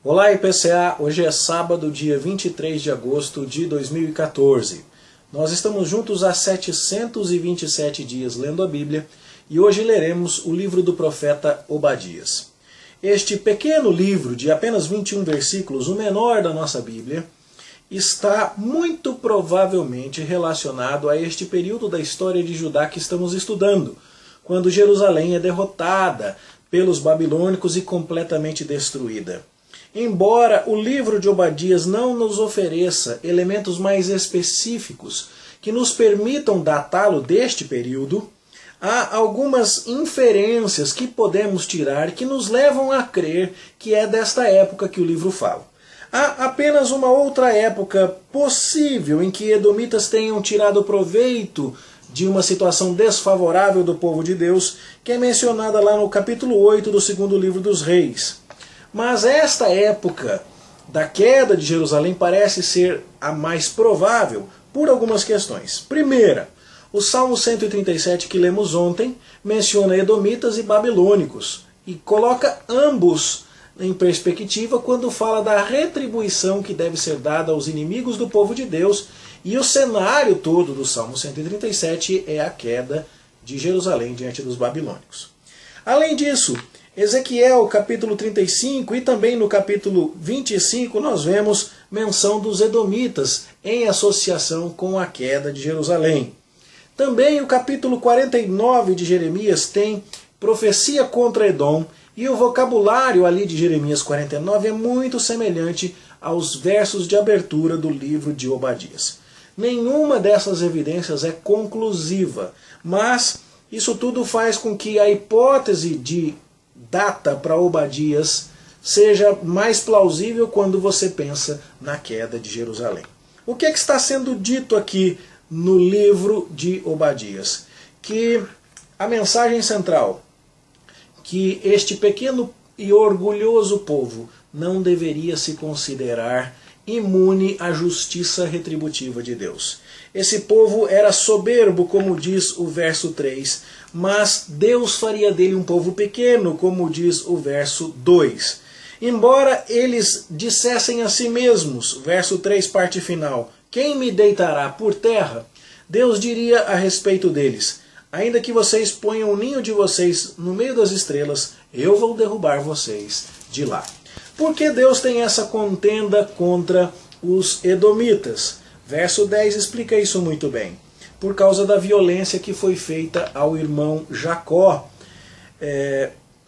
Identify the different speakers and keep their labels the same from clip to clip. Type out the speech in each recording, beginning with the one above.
Speaker 1: Olá IPCA, hoje é sábado, dia 23 de agosto de 2014. Nós estamos juntos há 727 dias lendo a Bíblia e hoje leremos o livro do profeta Obadias. Este pequeno livro de apenas 21 versículos, o menor da nossa Bíblia, está muito provavelmente relacionado a este período da história de Judá que estamos estudando, quando Jerusalém é derrotada pelos babilônicos e completamente destruída. Embora o livro de Obadias não nos ofereça elementos mais específicos que nos permitam datá-lo deste período, há algumas inferências que podemos tirar que nos levam a crer que é desta época que o livro fala. Há apenas uma outra época possível em que edomitas tenham tirado proveito de uma situação desfavorável do povo de Deus, que é mencionada lá no capítulo 8 do segundo livro dos Reis. Mas esta época da queda de Jerusalém parece ser a mais provável por algumas questões. Primeira, o Salmo 137 que lemos ontem menciona edomitas e babilônicos e coloca ambos em perspectiva quando fala da retribuição que deve ser dada aos inimigos do povo de Deus, e o cenário todo do Salmo 137 é a queda de Jerusalém diante dos babilônicos. Além disso, Ezequiel capítulo 35 e também no capítulo 25 nós vemos menção dos edomitas em associação com a queda de Jerusalém. Também o capítulo 49 de Jeremias tem profecia contra Edom, e o vocabulário ali de Jeremias 49 é muito semelhante aos versos de abertura do livro de Obadias. Nenhuma dessas evidências é conclusiva, mas isso tudo faz com que a hipótese de data para Obadias seja mais plausível quando você pensa na queda de Jerusalém. O que é que está sendo dito aqui no livro de Obadias? Que a mensagem central, que este pequeno e orgulhoso povo não deveria se considerar imune à justiça retributiva de Deus. Esse povo era soberbo, como diz o verso 3, mas Deus faria dele um povo pequeno, como diz o verso 2. Embora eles dissessem a si mesmos, verso 3, parte final, quem me deitará por terra? Deus diria a respeito deles, ainda que vocês ponham o ninho de vocês no meio das estrelas, eu vou derrubar vocês de lá. Por que Deus tem essa contenda contra os edomitas? Verso 10 explica isso muito bem. Por causa da violência que foi feita ao irmão Jacó.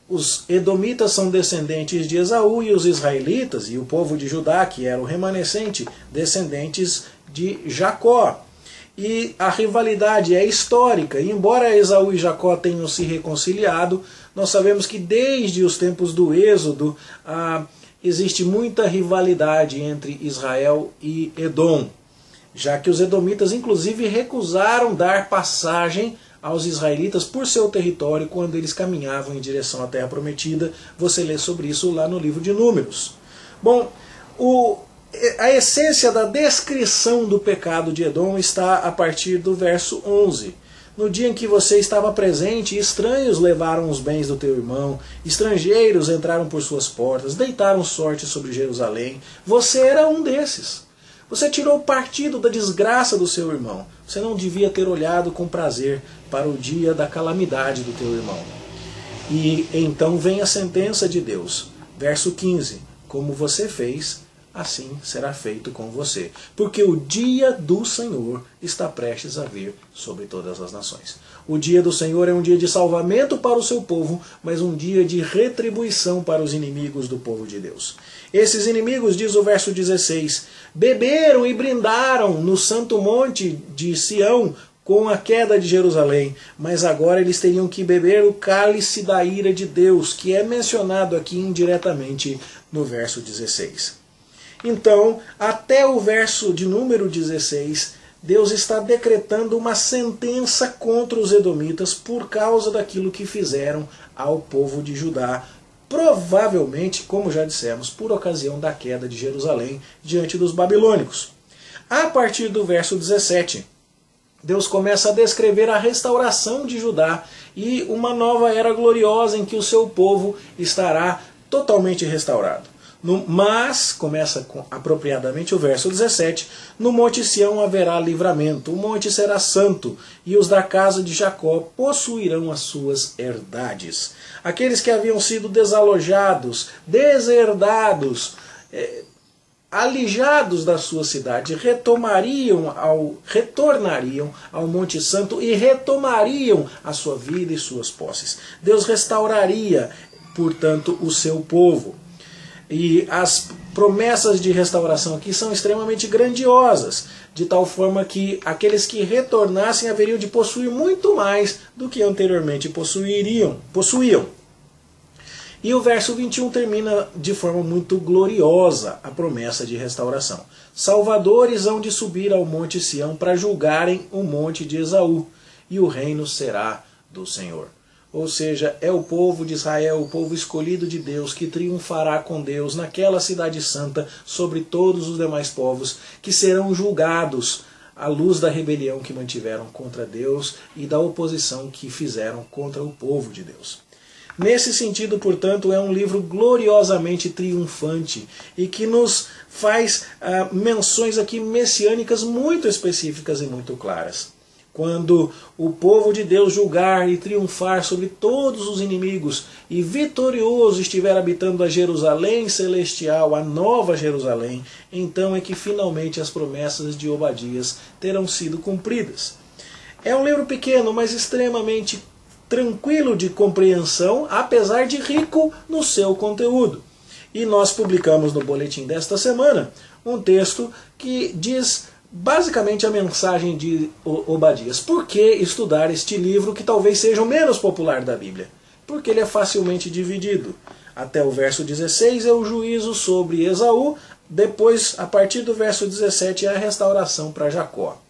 Speaker 1: Os edomitas são descendentes de Esaú e os israelitas, e o povo de Judá, que era o remanescente, descendentes de Jacó. E a rivalidade é histórica. E embora Esaú e Jacó tenham se reconciliado, nós sabemos que desde os tempos do Êxodo existe muita rivalidade entre Israel e Edom, já que os edomitas inclusive recusaram dar passagem aos israelitas por seu território quando eles caminhavam em direção à Terra Prometida. Você lê sobre isso lá no livro de Números. Bom, a essência da descrição do pecado de Edom está a partir do verso 11. No dia em que você estava presente, estranhos levaram os bens do teu irmão, estrangeiros entraram por suas portas, deitaram sorte sobre Jerusalém. Você era um desses. Você tirou partido da desgraça do seu irmão. Você não devia ter olhado com prazer para o dia da calamidade do teu irmão. E então vem a sentença de Deus. Verso 15. Como você fez, assim será feito com você. Porque o dia do Senhor está prestes a vir sobre todas as nações. O dia do Senhor é um dia de salvamento para o seu povo, mas um dia de retribuição para os inimigos do povo de Deus. Esses inimigos, diz o verso 16, beberam e brindaram no santo monte de Sião com a queda de Jerusalém, mas agora eles teriam que beber o cálice da ira de Deus, que é mencionado aqui indiretamente no verso 16. Então, até o verso de número 16, Deus está decretando uma sentença contra os edomitas por causa daquilo que fizeram ao povo de Judá, provavelmente, como já dissemos, por ocasião da queda de Jerusalém diante dos babilônicos. A partir do verso 17, Deus começa a descrever a restauração de Judá e uma nova era gloriosa em que o seu povo estará totalmente restaurado. Mas, começa apropriadamente o verso 17, no Monte Sião haverá livramento, o monte será santo, e os da casa de Jacó possuirão as suas herdades. Aqueles que haviam sido desalojados, deserdados, alijados da sua cidade, retornariam ao Monte Santo e retomariam a sua vida e suas posses. Deus restauraria, portanto, o seu povo. E as promessas de restauração aqui são extremamente grandiosas, de tal forma que aqueles que retornassem haveriam de possuir muito mais do que anteriormente possuíam. E o verso 21 termina de forma muito gloriosa a promessa de restauração. Salvadores hão de subir ao monte Sião para julgarem o monte de Esaú, e o reino será do Senhor. Ou seja, é o povo de Israel, o povo escolhido de Deus, que triunfará com Deus naquela cidade santa sobre todos os demais povos, que serão julgados à luz da rebelião que mantiveram contra Deus e da oposição que fizeram contra o povo de Deus. Nesse sentido, portanto, é um livro gloriosamente triunfante e que nos faz menções aqui messiânicas muito específicas e muito claras. Quando o povo de Deus julgar e triunfar sobre todos os inimigos e vitorioso estiver habitando a Jerusalém celestial, a nova Jerusalém, então é que finalmente as promessas de Obadias terão sido cumpridas. É um livro pequeno, mas extremamente tranquilo de compreensão, apesar de rico no seu conteúdo. E nós publicamos no boletim desta semana um texto que diz basicamente a mensagem de Obadias. Por que estudar este livro que talvez seja o menos popular da Bíblia? Porque ele é facilmente dividido. Até o verso 16 é o juízo sobre Esaú, depois, a partir do verso 17, é a restauração para Jacó.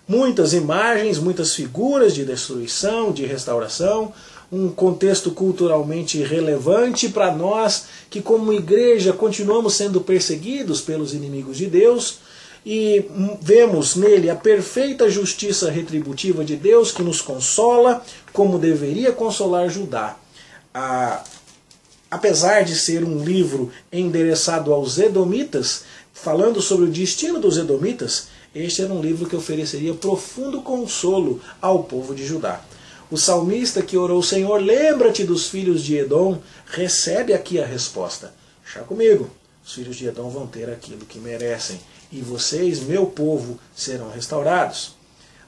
Speaker 1: Muitas imagens, muitas figuras de destruição, de restauração, um contexto culturalmente relevante para nós, que como igreja continuamos sendo perseguidos pelos inimigos de Deus, e vemos nele a perfeita justiça retributiva de Deus que nos consola, como deveria consolar Judá. Apesar de ser um livro endereçado aos edomitas, falando sobre o destino dos edomitas, este era um livro que ofereceria profundo consolo ao povo de Judá. O salmista que orou, Senhor, lembra-te dos filhos de Edom, recebe aqui a resposta. Chá comigo, os filhos de Edom vão ter aquilo que merecem, e vocês, meu povo, serão restaurados.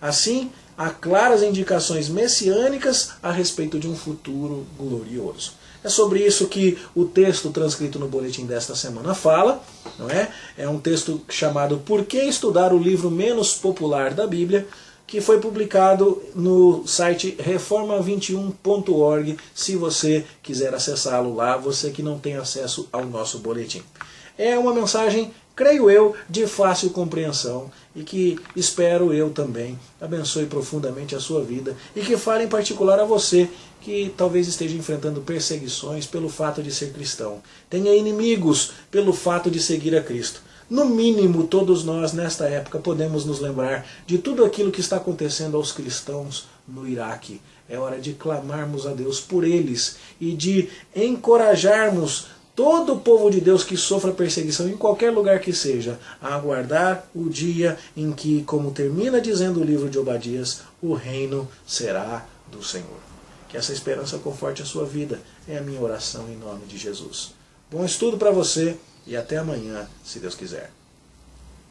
Speaker 1: Assim, há claras indicações messiânicas a respeito de um futuro glorioso. É sobre isso que o texto transcrito no boletim desta semana fala, não é? É um texto chamado Por que estudar o livro menos popular da Bíblia, que foi publicado no site reforma21.org, se você quiser acessá-lo lá, você que não tem acesso ao nosso boletim. É uma mensagem, creio eu, de fácil compreensão e que espero eu também abençoe profundamente a sua vida e que fale em particular a você que talvez esteja enfrentando perseguições pelo fato de ser cristão. Tenha inimigos pelo fato de seguir a Cristo. No mínimo, todos nós, nesta época, podemos nos lembrar de tudo aquilo que está acontecendo aos cristãos no Iraque. É hora de clamarmos a Deus por eles e de encorajarmos todo o povo de Deus que sofra perseguição em qualquer lugar que seja, a aguardar o dia em que, como termina dizendo o livro de Obadias, o reino será do Senhor. Que essa esperança conforte a sua vida. É a minha oração em nome de Jesus. Bom estudo para você e até amanhã, se Deus quiser.